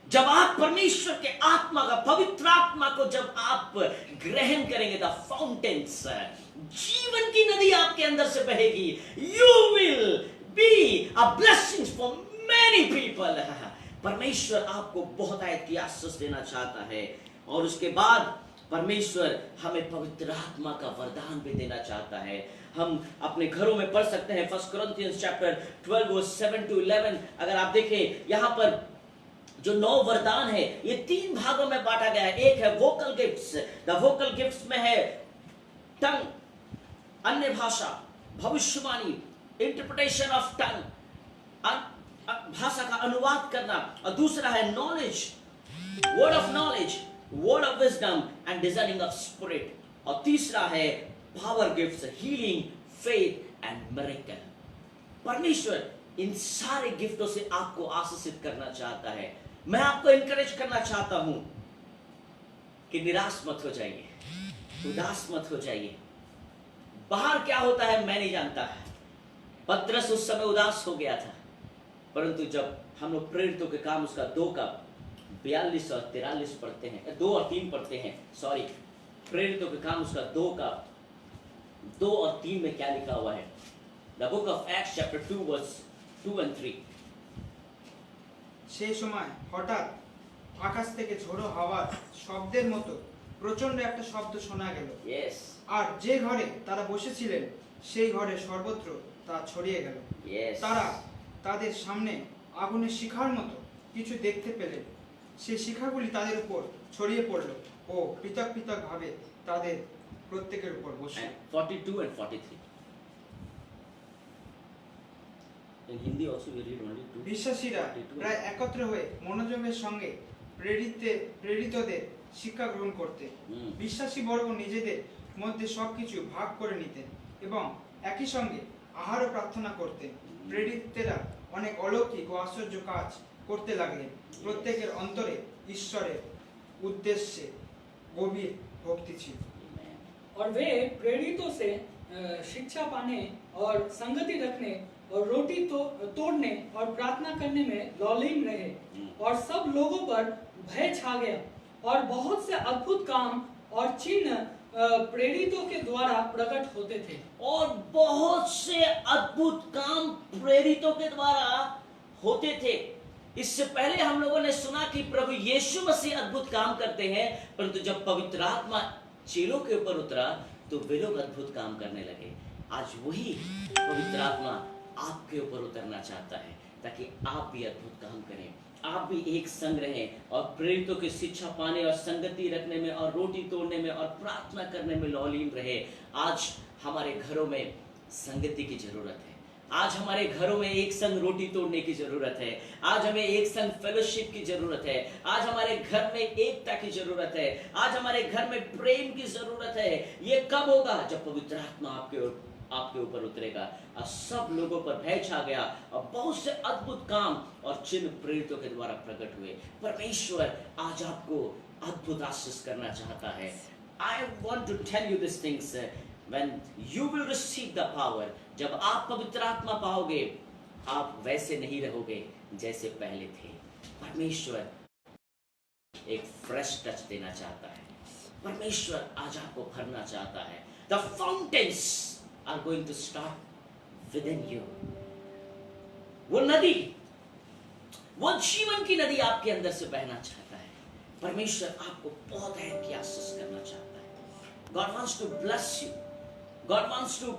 जब आप परमेश्वर के आत्मा का, पवित्र आत्मा को जब आप ग्रहण करेंगे, द फाउंटेन्स, जीवन की नदी आपके अंदर से बहेगी, you will be a blessing for many people. परमेश्वर आपको बहुत आयत की आशीष देना चाहता है, और उसके बाद परमेश्वर हमें पवित्र आत्मा का वरदान भी देना चाहता है। हम अपने घरों में पढ़ सकते हैं 1 Corinthians चैप्टर 12 verse 7 to 11। अगर आप देखें यहाँ पर जो 9 वरदान है ये 3 भागों में बांटा गया है। एक है vocal gifts, the vocal gifts में है टंग, अन्य भाषा, भविष्यवाणी, इंटरप्रिटेशन ऑफ टंग, भाषा का अनुवाद करना, और दूसरा है knowledge, word of knowledge, word of wisdom and designing of spirit, और तीसरा है power gifts, healing, faith and miracle. परमेश्वर इन सारे गिफ्टों से आपको आशीषित करना चाहता है। मैं आपको इनकरेज करना चाहता हूं कि निराश मत हो जाइए, उदास मत हो जाइए। बाहर क्या होता है मैं नहीं जानता। पतरस उस समय उदास हो गया था, परंतु जब हम लोग प्रेरितों के काम उसका 2 का 42 और 43 पढ़ते हैं, 2 और 3 पढ़ते हैं, सॉरी, प्रेरितों के काम उसका 2 का 2 और 3 में क्या लिखा हुआ है? The book of Acts chapter 2 verse 2 and 3। সেই সময় হঠাৎ আকাশ থেকে ঝোড়ো হাওয়ার শব্দের মতো প্রচন্ড একটা শব্দ শোনা গেল। Yes, আর যে ঘরে তারা বসেছিলেন সেই ঘরে সর্বত্র তা ছড়িয়ে গেল। yes। তারা তাদের সামনে আগুনের শিখার মতো কিছু দেখতে পেলেন। সেই শিখাগুলি তাদের উপর ছড়িয়ে পড়ল ও পৃথক পৃথক ভাবে তাদের প্রত্যেকের উপর বসল। And 42 and 43। In Hindi also we read only 2। বিশ্বাসীরা প্রায় একত্র হয়ে মনোযোগের সঙ্গে প্রেরিতদের শিক্ষা গ্রহণ করতে, বিশ্বাসী বর্গ নিজেদের মধ্যে সবকিছু ভাগ করে নিতেন এবং একই সঙ্গে আহার ও প্রার্থনা করতেন। প্রেরিতেরা অনেক অলৌকিক ও আশ্চর্য কাজ করতে লাগলেন। প্রত্যেকের অন্তরে ঈশ্বরের উদ্দেশ্যে গভীর ভক্তি ছিল। और वे प्रेरितों से शिक्षा पाने और संगति रखने और रोटी तोड़ने और प्रार्थना करने में लौलीन रहे, और सब लोगों पर भय छा गया, और बहुत से अद्भुत काम और चिन्ह प्रेरितों के द्वारा प्रकट होते थे। और बहुत से अद्भुत काम प्रेरितों के द्वारा होते थे। इससे पहले हम लोगों ने सुना कि प्रभु यीशु मसीह अद्भुत काम करते हैं, परंतु जब पवित्र आत्मा चेलों के ऊपर उतरा तो वे लोग अद्भुत काम करने लगे। आज वही पवित्र आत्मा आपके ऊपर उतरना चाहता है, ताकि आप भी अद्भुत काम करें, आप भी एक संग रहें और प्रेरितों की शिक्षा पाने और संगति रखने में और रोटी तोड़ने में और प्रार्थना करने में लौलीन रहे। आज हमारे घरों में संगति की जरूरत है। आज हमारे घरों में एक संग रोटी तोड़ने की जरूरत है। आज हमें एक संग फेलोशिप की जरूरत है। आज हमारे घर में एकता की जरूरत है। आज हमारे घर में प्रेम की जरूरत है। ये कब होगा? जब पवित्र आत्मा आपके ऊपर उतरेगा। और सब लोगों पर भय छा गया और बहुत से अद्भुत काम और चिन्ह प्रेरितों के द्वारा प्रकट हुए। परमेश्वर आज आपको अद्भुत आशीष करना चाहता है। I want to tell you these things. When you will receive the power, जब आप पवित्र आत्मा पाओगे, आप वैसे नहीं रहोगे जैसे पहले थे। परमेश्वर एक फ्रेश टच देना चाहता है। परमेश्वर आज आपको भरना चाहता है। The fountains are going to start within you। वो नदी, वो जीवन की नदी आपके अंदर से बहना चाहता है। परमेश्वर आपको बहुत है कि आशीष करना चाहता है। God wants to bless you। God wants to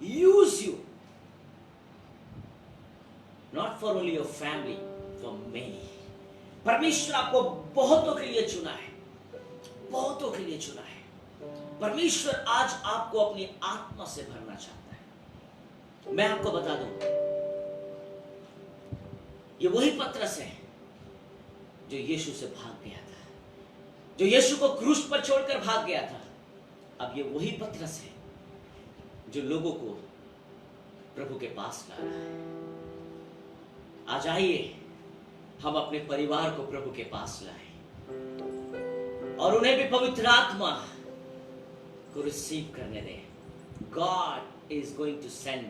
use you। not for only your family, for many. परमेश्वर आपको बहुतों के लिए चुना है, बहुतों के लिए चुना है। परमेश्वर आज आपको अपनी आत्मा से भरना चाहता है। मैं आपको बता दूं, ये वही पतरस है जो यीशु से भाग गया था, जो यीशु को क्रूस पर छोड़कर भाग गया था। अब ये वही पतरस है जो लोगों को प्रभु के पास ला रहा है। आज आइए हम अपने परिवार को प्रभु के पास लाएं और उन्हें भी पवित्र आत्मा को रिसीव करने दें। God is going to send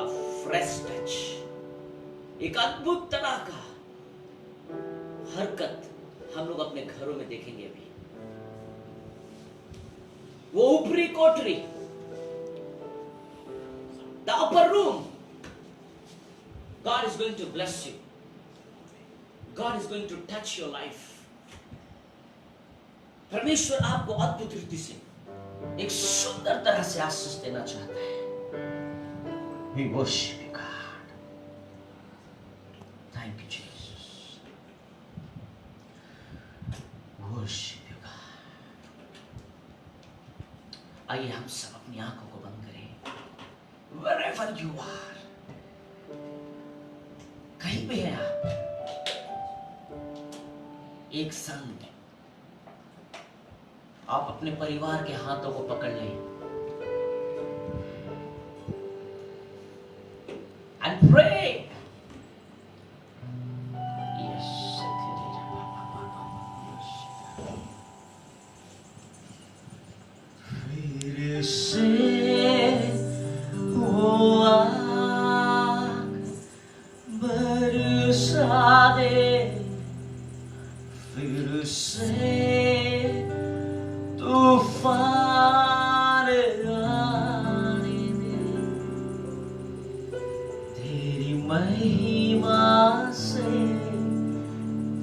a fresh touch, एक अद्भुत तरह का हरकत हम लोग अपने घरों में देखेंगे। अभी वो ऊपरी कोठरी, the upper room, God is going to bless you. God is going to touch your life. परमेश्वर आपको अद्भुत रीति से एक सुंदर तरह से आशीष देना चाहता है। We worship you, God. Thank you, Jesus. Worship you, God. आइए हम सब अपनी आंखों को बंद करें। Wherever you are, कहीं पे है आप, एक संग आप अपने परिवार के हाथों को पकड़ लें and pray. Yes. फिर से वो आग बरसा दे, फिर से तूफान आने दे, तेरी महिमा से,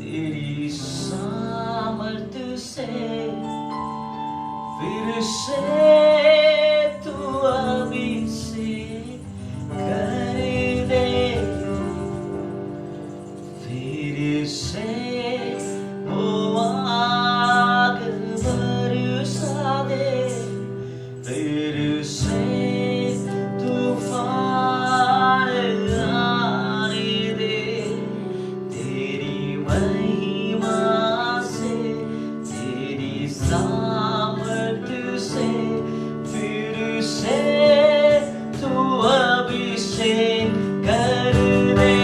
तेरी सामर्थ से, फिर से तू अभिषेक कर दे, फिर से फिर से तूफान आने दे, तेरी महिमा से, तेरी सामर्थ से, फिर से तू अभिषेक कर दे।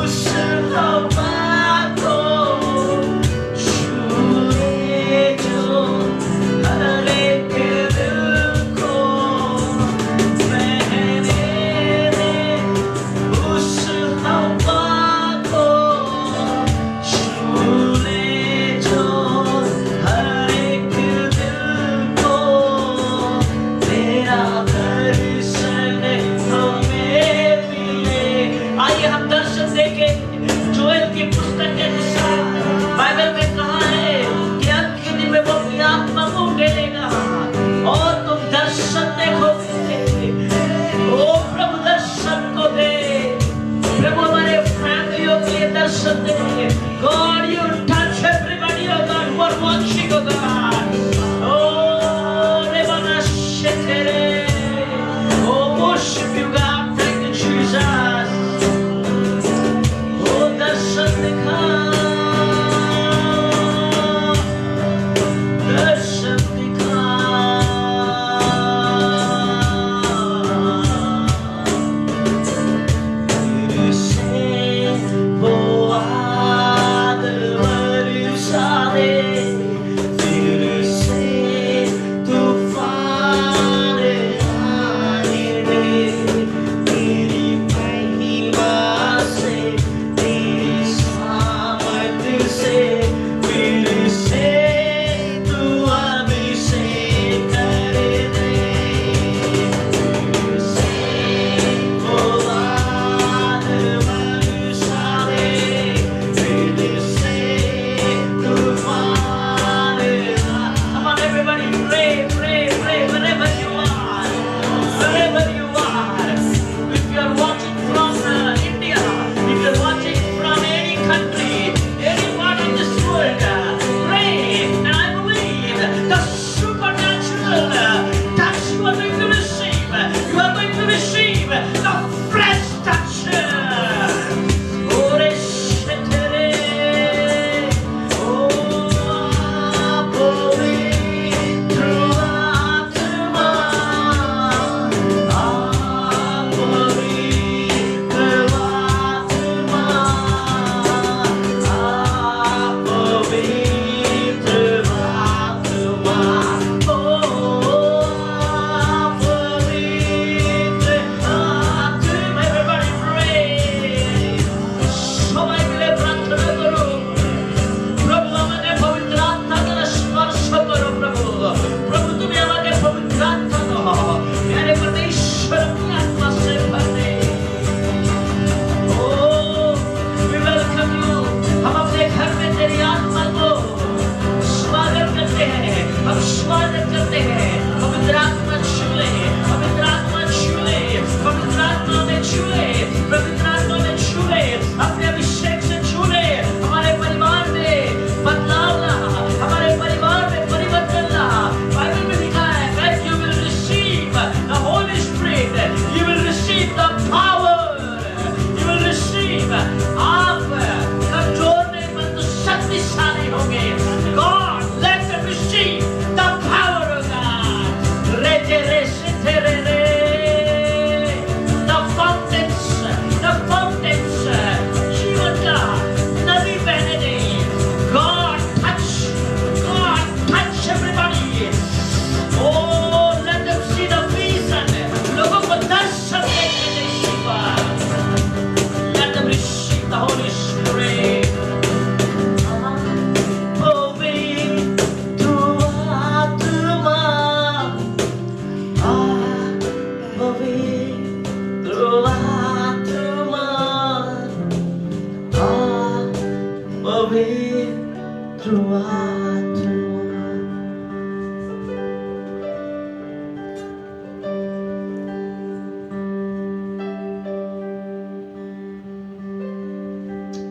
उस हवा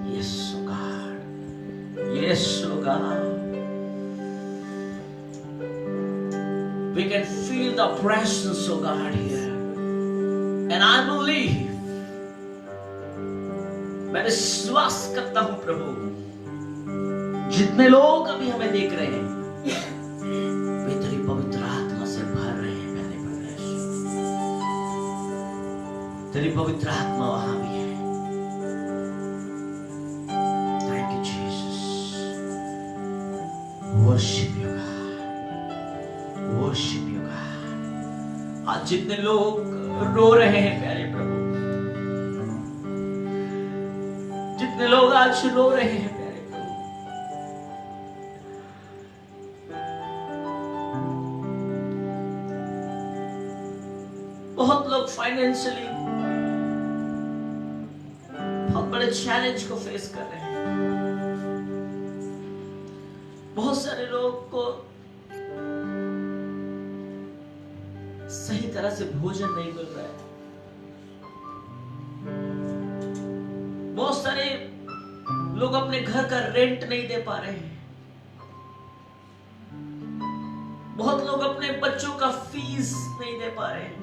Yes, oh God. Yes, oh God. We can feel the presence of God here. And I believe, मैं विश्वास करता हूं प्रभु, जितने लोग अभी हमें देख रहे हैं वे तेरी पवित्र आत्मा से भर रहे हैं प्यारे परमेश्वर। तेरी पवित्र आत्मा वहां भी है। Thank you Jesus. Worship you God, worship you God. आज जितने लोग रो रहे हैं प्यारे प्रभु, जितने लोग आज रो रहे हैं प्यारे प्रभु, बहुत लोग फाइनेंशियली बहुत बड़े चैलेंज को फेस कर रहे हैं। बहुत सारे लोग को सही तरह से भोजन नहीं मिल रहा है। बहुत सारे लोग अपने घर का रेंट नहीं दे पा रहे हैं। बहुत लोग अपने बच्चों का फीस नहीं दे पा रहे हैं।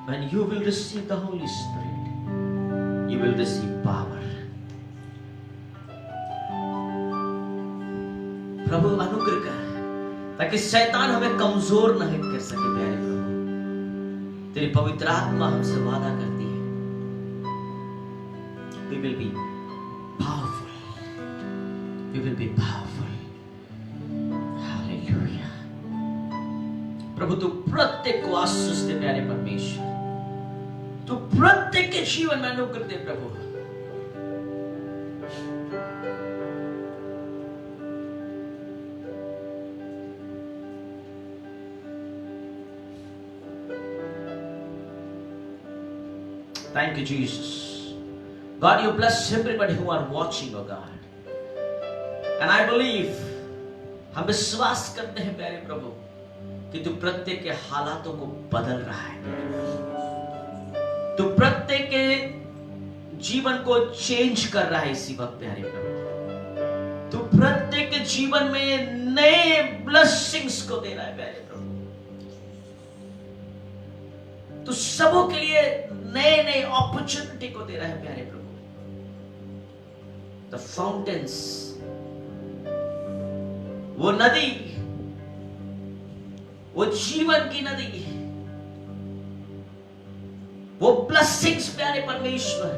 When you will receive the Holy Spirit, you will receive power. प्रभु अनुग्रह कर ताकि शैतान हमें कमजोर नहीं कर सके प्यारे प्रभु। तेरी पवित्र आत्मा हमसे वादा करती है, we will be powerful, we will be powerful. Hallelujah. प्रभु तू प्रत्येक को आशीष दे प्यारे परमेश्वर, तू प्रत्येक के जीवन में अनुग्रह दे प्रभु। Thank you, Jesus. God, you bless everybody who are watching, oh God. And I believe, हम विश्वास करते हैं प्यारे प्रभु कि तू प्रत्येक के हालातों को बदल रहा है। तू प्रत्येक के जीवन को चेंज कर रहा है इसी वक्त प्यारे प्रभु। तू प्रत्येक के जीवन में नए ब्लेसिंग्स को दे रहा है प्यारे प्रभु। तू सबों के लिए नए नए अपॉर्चुनिटी को दे रहा है प्यारे प्रभु। द फाउंटेन्स, वो नदी, वो जीवन की नदी, वो ब्लेसिंग्स प्यारे परमेश्वर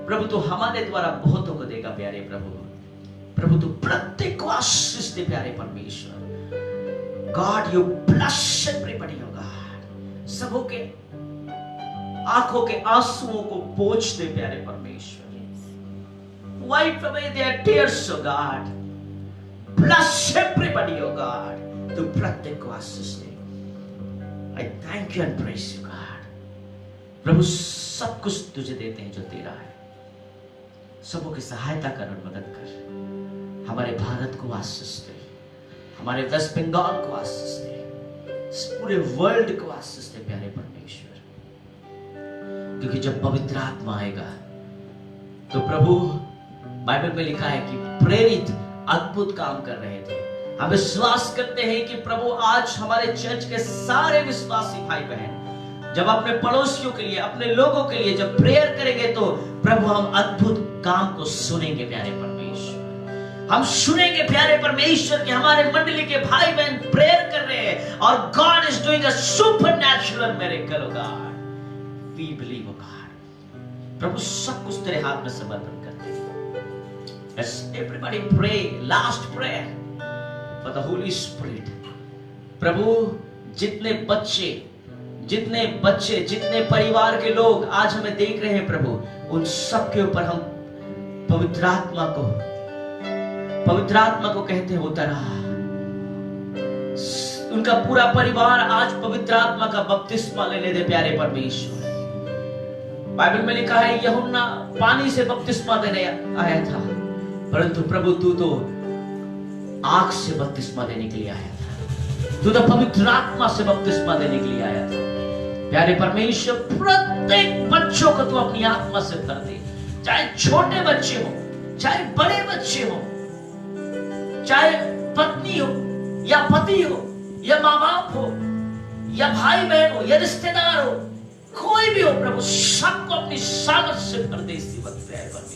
प्रभु तू हमारे द्वारा बहुतों को देगा प्यारे प्रभु। प्रभु तू प्रत्येक को आशीष दे प्यारे परमेश्वर। God you bless everybody oh God. सबों के आंखों के आंसुओं को पोंछ दे प्यारे परमेश्वर। Wipe away their tears, oh God. Bless everybody, oh God. तू प्रत्येक को आशीष दे। I thank you and praise you, God. प्रभु सब कुछ तुझे देते हैं जो तेरा है। सबों की सहायता कर और मदद कर। हमारे भारत को आशीष दे, हमारे वेस्ट बंगाल को आशीष दे, इस पूरे वर्ल्ड को आशीष दे प्यारे परमेश्वर। क्योंकि जब पवित्र आत्मा आएगा तो प्रभु, बाइबल में लिखा है कि प्रेरित अद्भुत काम कर रहे थे। हम विश्वास करते हैं कि प्रभु आज हमारे चर्च के सारे विश्वासी भाई बहन जब अपने पड़ोसियों के लिए, अपने लोगों के लिए जब प्रेयर करेंगे तो प्रभु हम अद्भुत काम को सुनेंगे प्यारे परमेश्वर। हम सुनेंगे प्यारे परमेश्वर कि हमारे मंडली के भाई बहन प्रेयर कर रहे हैं और God is doing a supernatural miracle, oh God. We believe, oh God. प्रभु सब कुछ तेरे हाथ में समर्पण करते हैं। Let's everybody pray, last prayer for the Holy Spirit. प्रभु जितने बच्चे, जितने परिवार के लोग आज हमें देख रहे हैं प्रभु, उन सब के ऊपर हम पवित्र आत्मा को कहते हैं उतर आ। उनका पूरा परिवार आज पवित्र आत्मा का बपतिस्मा लेने दे प्यारे परमेश्वर। बाइबल में लिखा है यूहन्ना पानी से बपतिस्मा देने आया था, परंतु प्रभु तू तो आग से बपतिस्मा देने के लिए आया था, तू तो पवित्र आत्मा से बपतिस्मा देने के लिए आया था। प्यारे परमेश्वर, प्रत्येक बच्चों को तू अपनी आत्मा से भर दे, चाहे छोटे बच्चे हो, चाहे बड़े बच्चे हो, चाहे पत्नी हो या पति हो या माँ बाप हो या भाई बहन हो या रिश्तेदार हो, कोई भी हो प्रभु, सबको अपनी सामर्थ से भर दे इसी वक्त प्यारे परमेश्वर।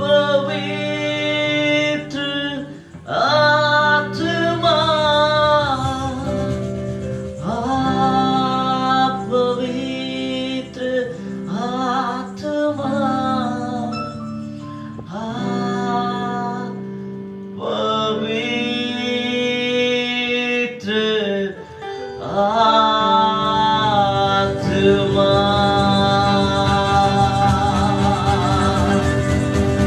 पवित्र आत्मा, पवित्र आत्मा, पवित्र आत्मा,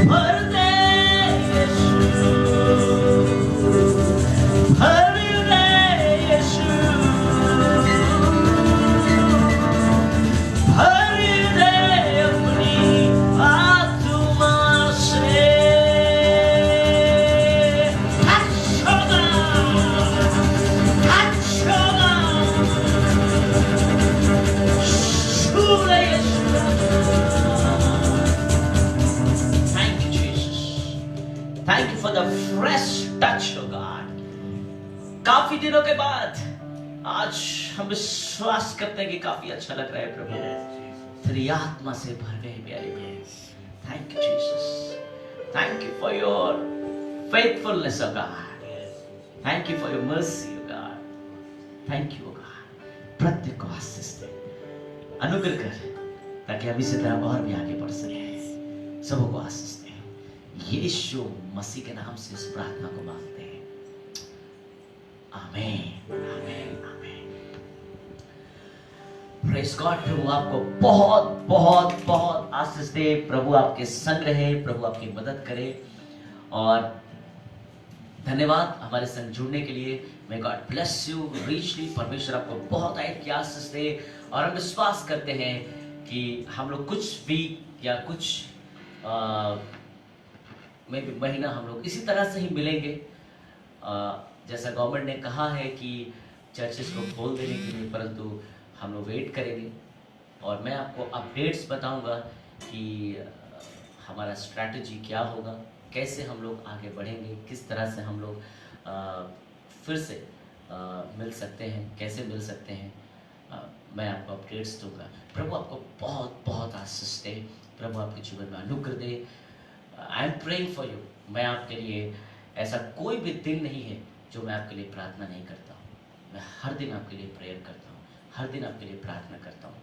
भर दे यीशु, भर दे यीशु, भर दे अपनी आत्मा से। Thank you, Jesus. Thank you for the fresh touch, oh God. काफी दिनों के बाद आज हम विश्वास करते हैं कि काफी अच्छा लग रहा है प्रभु, तेरी आत्मा से भर गए प्यारे प्यारे। Thank you, Jesus. Thank you for your faithfulness, oh God. Thank you for your mercy, oh God. Thank you, oh God. प्रत्येक को आशीष दे, अनुग्रह कर, ताकि हम इसी तरह और भी आगे बढ़ सके। सबों को आशीष दे, यीशु मसीह के नाम से इस प्रार्थना को मांगते हैं, आमीन, आमीन, आमीन। Praise God. प्रभु आपको बहुत बहुत बहुत आशीष दे, प्रभु आपके संग रहे, प्रभु आपकी मदद करे। और धन्यवाद हमारे संग जुड़ने के लिए। May God bless you richly. परमेश्वर आपको बहुत आयत की आशीष दे। और हम विश्वास करते हैं कि हम लोग कुछ वीक या कुछ महीना हम लोग इसी तरह से ही मिलेंगे। जैसा गवर्नमेंट ने कहा है कि चर्चेस को खोल देने के लिए, परंतु हम लोग वेट करेंगे और मैं आपको अपडेट्स बताऊंगा कि हमारा स्ट्रैटेजी क्या होगा, कैसे हम लोग आगे बढ़ेंगे, किस तरह से हम लोग फिर से मिल सकते हैं, कैसे मिल सकते हैं। मैं आपको अपडेट्स दूंगा। प्रभु आपको बहुत बहुत आशीष दे, प्रभु आपके जीवन में अनुग्रह दे। I am praying for you. मैं आपके लिए, ऐसा कोई भी दिन नहीं है जो मैं आपके लिए प्रार्थना नहीं करता हूँ। मैं हर दिन आपके लिए प्रेयर करता हूँ, हर दिन आपके लिए प्रार्थना करता हूँ।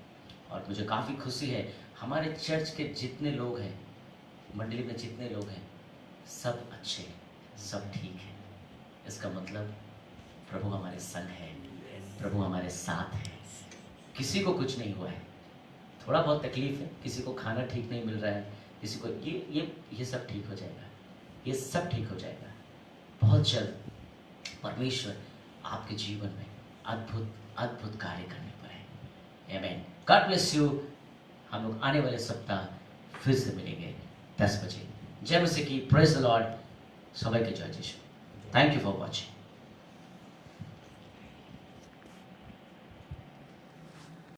और मुझे काफ़ी खुशी है, हमारे चर्च के जितने लोग हैं, मंडली में जितने लोग हैं, सब अच्छे हैं, सब ठीक है। इसका मतलब प्रभु हमारे संग है, प्रभु हमारे साथ है। किसी को कुछ नहीं हुआ है। थोड़ा बहुत तकलीफ है, किसी को खाना ठीक नहीं मिल रहा है, किसी को ये सब ठीक हो जाएगा, ये सब ठीक हो जाएगा। बहुत जल्द परमेश्वर आपके जीवन में अद्भुत अद्भुत कार्य करने पर है। आमीन। God bless you. हम लोग आने वाले सप्ताह फिर से मिलेंगे 10 बजे। जय मसीह की। Praise the Lord. सबाई के जय Yeshu. Thank you for watching.